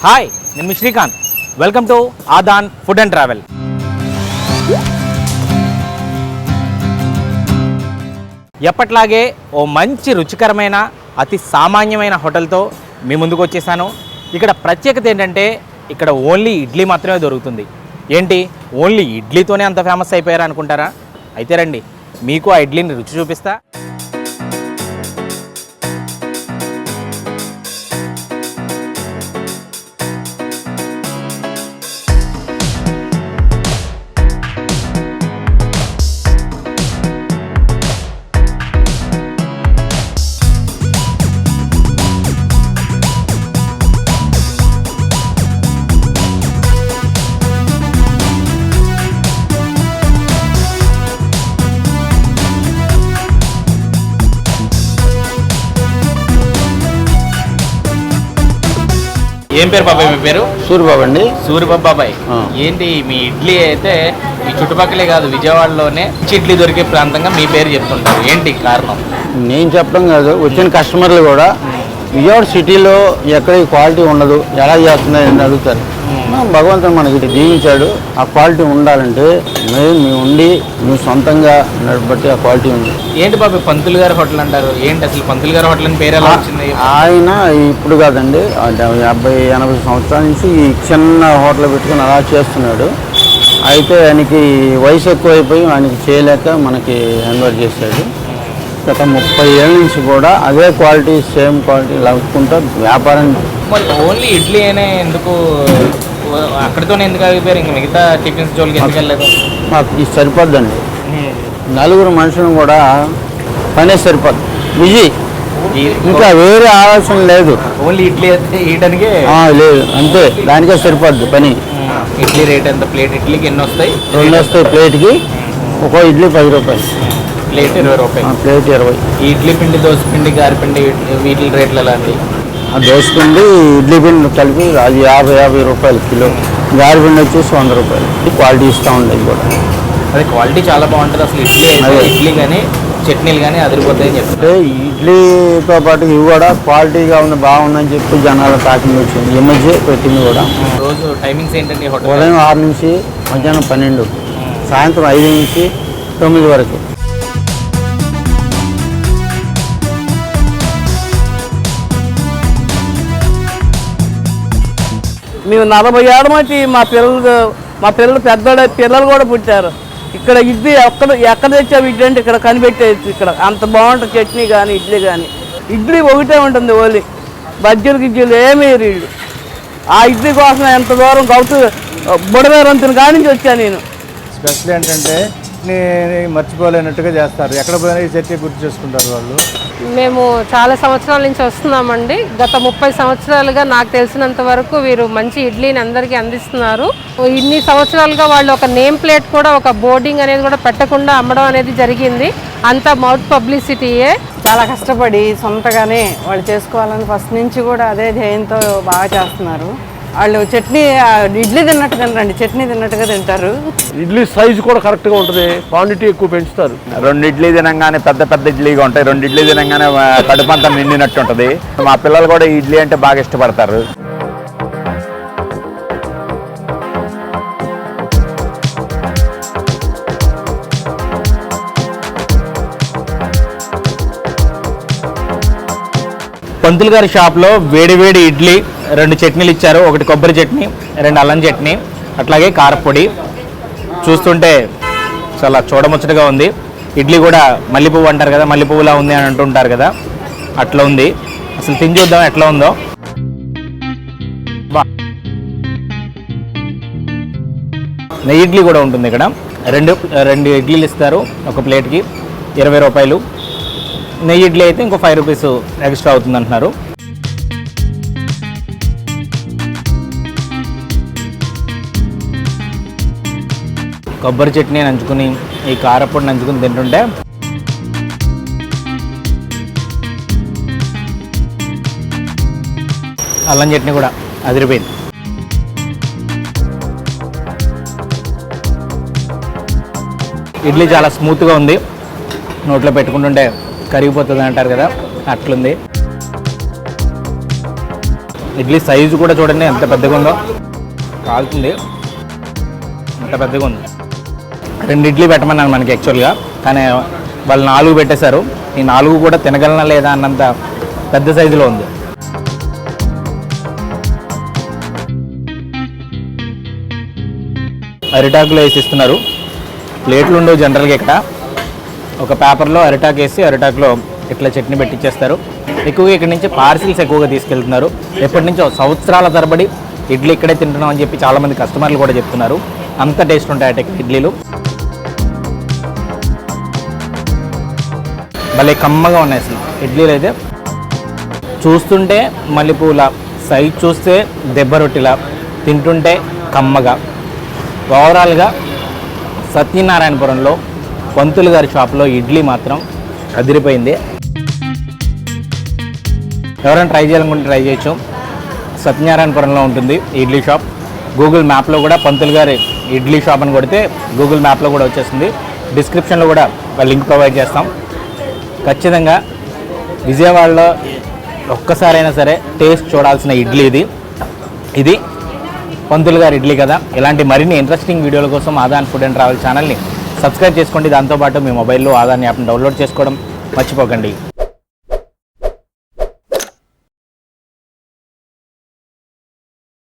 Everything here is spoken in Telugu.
హాయ్, నేను మీ Srikanth. Welcome to Aadhan food and travel. ఎప్పట్లాగే ఓ మంచి రుచికరమైన అతి సామాన్యమైన హోటల్తో మీ ముందుకు వచ్చేసాను. ఇక్కడ ప్రత్యేకత ఏంటంటే ఇక్కడ ఓన్లీ ఇడ్లీ మాత్రమే దొరుకుతుంది. ఏంటి, ఓన్లీ ఇడ్లీతోనే అంత ఫేమస్ అయిపోయారా అనుకుంటారా? అయితే రండి, మీకు ఆ ఇడ్లీని రుచి చూపిస్తా. ఏం పేరు బాబాయ్? మీ పేరు? సూరిబాబు అండి. సూరిబాబు బాబాయ్, ఏంటి మీ ఇడ్లీ అయితే ఈ చుట్టుపక్కలే కాదు విజయవాడలోనే ఇడ్లీ దొరికే ప్రాంతంగా మీ పేరు చెప్తుంటారు, ఏంటి కారణం? నేను చెప్పడం కాదు, వచ్చిన కస్టమర్లు కూడా విజయవాడ సిటీలో ఎక్కడ క్వాలిటీ ఉండదు, ఎలా చేస్తున్నాయని అడుగుతారు. భగవంతుడు మనకి దీవించాడు, ఆ క్వాలిటీ ఉండాలంటే మేము ఉండి మేము సొంతంగా నడబట్టి ఆ క్వాలిటీ ఉంది. ఏంటి బాబాయ్ పంతులు గారి హోటల్ అంటారు, ఏంటి అసలు పంతులు గారి హోటల్ అని పేరు ఎలా వచ్చింది? ఆయన ఇప్పుడు కాదండి, 70-80 సంవత్సరాల నుంచి ఈ చిన్న హోటల్ పెట్టుకుని అలా చేస్తున్నాడు. అయితే ఆయనకి వయసు ఎక్కువైపోయి ఆయనకి చేయలేక మనకి హ్యాండ్ చేశాడు. గత 30 ఏళ్ళ నుంచి కూడా అదే క్వాలిటీ, సేమ్ క్వాలిటీ లవ్వుకుంటూ వ్యాపారం. మరి ఓన్లీ ఇడ్లీ అనే ఎందుకు, అక్కడితోనే ఎందుకు ఆగిపోయారు? ఇంకా మిగతా టిఫిన్స్ జోలికి ఎందుకు వెళ్ళలేదు? మాకు ఇది సరిపోద్దండి, నలుగురు మనుషులను కూడా పనే సరిపోద్ది, బిజీ, ఇంకా వేరే ఆలోచన లేదు. ఓన్లీ ఇడ్లీ అయితే వేయడానికే లేదు, అంతే, దానికే సరిపోద్ది పని. ఇడ్లీ రేట్ ఎంత? ప్లేట్ ఇడ్లీకి ఎన్ని వస్తాయి? 2 వస్తాయి ప్లేట్కి. ఒక్కో ఇడ్లీ 10 రూపాయలు, ప్లేట్ 20 రూపాయలు. ప్లేట్ 20. ఈ ఇడ్లీ పిండి, దోశ పిండి, గారి పిండి వీటి రేట్లు ఎలా అండి? ఆ దోశ పిండి, ఇడ్లీ పిండి కలిపి అది 50 రూపాయలు కిలో. గారి పిండి వచ్చేసి 100 రూపాయలు. క్వాలిటీ ఇస్తూ ఉండేది కూడా. అదే క్వాలిటీ చాలా బాగుంటుంది అసలు. ఇడ్లీ కానీ చట్నీలు కానీ అదిరిపోతాయని చెప్తే ఇడ్లీతో పాటు ఇవి కూడా క్వాలిటీగా ఉంది, బాగుందని చెప్పి జనాల టాకింగ్ వచ్చింది. ఈ మధ్య పెట్టింది కూడా. రోజు టైమింగ్స్ ఏంటండి? ఉదయం 6 నుంచి మధ్యాహ్నం 12, సాయంత్రం 5 నుంచి 9 వరకు. మేము 40 ఏళ్ళ మట్టి మా పిల్లలు పిల్లలు కూడా పుట్టారు. ఇక్కడ ఇడ్లీ ఎక్కడ తెచ్చావు ఇడ్లీ అంటే ఇక్కడ కనిపెట్టేది. ఇక్కడ అంత బాగుంటుంది చట్నీ కానీ ఇడ్లీ కానీ. ఇడ్లీ ఒకటే ఉంటుంది, ఓన్లీ బజ్జీలు గిజ్జీలు ఏమీ రీడు. ఆ ఇడ్లీ కోసం ఎంత దూరం గౌతు బుడవేరంతుని కాడి నుంచి వచ్చాను నేను. స్పెషల్ ఏంటంటే మర్చిపోలేనట్టుగా చేస్తారు, ఎక్కడ పోయినా ఈ చట్నీ గుర్తు చేసుకుంటారు వాళ్ళు. మేము చాలా సంవత్సరాల నుంచి వస్తున్నామండి. గత 30 సంవత్సరాలుగా నాకు తెలిసినంత వరకు వీరు మంచి ఇడ్లీని అందరికీ అందిస్తున్నారు. ఇన్ని సంవత్సరాలుగా వాళ్ళు ఒక నేమ్ ప్లేట్ కూడా, ఒక బోర్డింగ్ అనేది కూడా పెట్టకుండా అమ్మడం అనేది జరిగింది. అంతా మౌత్ పబ్లిసిటీయే. చాలా కష్టపడి సొంతగానే వాళ్ళు చేసుకోవాలని ఫస్ట్ నుంచి కూడా అదే ధ్యేయంతో బాగా చేస్తున్నారు. వాళ్ళు చట్నీ ఇడ్లీ తిన్నట్టు తినరండి, చట్నీ తిన్నట్టుగా తింటారు. ఇడ్లీ సైజు కూడా కరెక్ట్గా ఉంటుంది, క్వాంటిటీ ఎక్కువ పెంచుతారు. 2 ఇడ్లీ తినంగానే పెద్ద ఇడ్లీగా ఉంటాయి, 2 ఇడ్లీ తినంగానే కడుపంతా నిండినట్టు ఉంటుంది. మా పిల్లలు కూడా ఇడ్లీ అంటే బాగా ఇష్టపడతారు. పంతులు గారి షాప్లో వేడి ఇడ్లీ, 2 చట్నీలు ఇచ్చారు. ఒకటి కొబ్బరి చట్నీ, 2 అల్లం చట్నీ, అట్లాగే కారపొడి. చూస్తుంటే చాలా చూడముచ్చటగా ఉంది. ఇడ్లీ కూడా మల్లెపువ్వు అంటారు కదా, మల్లెపువ్వులా ఉంది అని అంటుంటారు కదా, అట్లా ఉంది. అసలు తిని చూద్దాం ఎట్లా ఉందో. నెయ్యి ఇడ్లీ కూడా ఉంటుంది ఇక్కడ. 2 ఇడ్లీలు ఇస్తారు ఒక ప్లేట్కి, 20 రూపాయలు. నెయ్యి ఇడ్లీ అయితే ఇంకో 5 రూపీస్ ఎక్స్ట్రా అవుతుంది అంటున్నారు. కొబ్బరి చట్నీ నంచుకుని, ఈ కారపొడి నంచుకుని తింటుంటే అల్లం చట్నీ కూడా అదిరిపోయింది. ఇడ్లీ చాలా స్మూత్గా ఉంది, నోట్లో పెట్టుకుంటుంటే కరిగిపోతుంది అంటారు కదా, అట్లుంది. ఇడ్లీ సైజు కూడా చూడండి ఎంత పెద్దగా ఉందో, కాలుతుంది, ఎంత పెద్దగా ఉంది. 2 ఇడ్లీ పెట్టమన్నాను మనకి యాక్చువల్గా, కానీ వాళ్ళు 4 పెట్టేశారు. ఈ 4 కూడా తినగలనా లేదా అన్నంత పెద్ద సైజులో ఉంది. అరిటాకులో వేసి ఇస్తున్నారు. ప్లేట్లు ఉండవు జనరల్గా ఇక్కడ. ఒక పేపర్లో అరిటాకు వేసి అరిటాకులో ఇట్లా చట్నీ పెట్టించేస్తారు. ఎక్కువగా ఇక్కడ నుంచి పార్సిల్స్ ఎక్కువగా తీసుకెళ్తున్నారు. ఎప్పటి నుంచో సంవత్సరాల తరబడి ఇడ్లీ ఇక్కడే తింటున్నాం అని చెప్పి చాలామంది కస్టమర్లు కూడా చెప్తున్నారు. అంత టేస్ట్ ఉంటాయట ఇడ్లీలు. భలే కమ్మగా ఉన్నాయి అసలు ఇడ్లీలు అయితే. చూస్తుంటే మల్లెపూల, సైజ్ చూస్తే దెబ్బ రొట్టిలా, తింటుంటే కమ్మగా. ఓవరాల్గా సత్యనారాయణపురంలో పంతులు గారి షాప్లో ఇడ్లీ మాత్రం అదిరిపోయింది. ఎవరైనా ట్రై చేయాలనుకుంటే ట్రై చేయొచ్చు. సత్యనారాయణపురంలో ఉంటుంది ఇడ్లీ షాప్. గూగుల్ మ్యాప్లో కూడా పంతులు గారి ఇడ్లీ షాప్ అని కొడితే గూగుల్ మ్యాప్లో కూడా వచ్చేస్తుంది. డిస్క్రిప్షన్లో కూడా లింక్ ప్రొవైడ్ చేస్తాం. ఖచ్చితంగా విజయవాడలో ఒక్కసారైనా సరే టేస్ట్ చూడాల్సిన ఇడ్లీ ఇది పంతులు గారి ఇడ్లీ కదా. ఇలాంటి మరిన్ని ఇంట్రెస్టింగ్ వీడియోల కోసం ఆదాన్ ఫుడ్ అండ్ ట్రావెల్ ఛానల్ని సబ్స్క్రైబ్ చేసుకోండి. దాంతోపాటు మీ మొబైల్లో ఆదాన్ యాప్ని డౌన్లోడ్ చేసుకోవడం మర్చిపోకండి.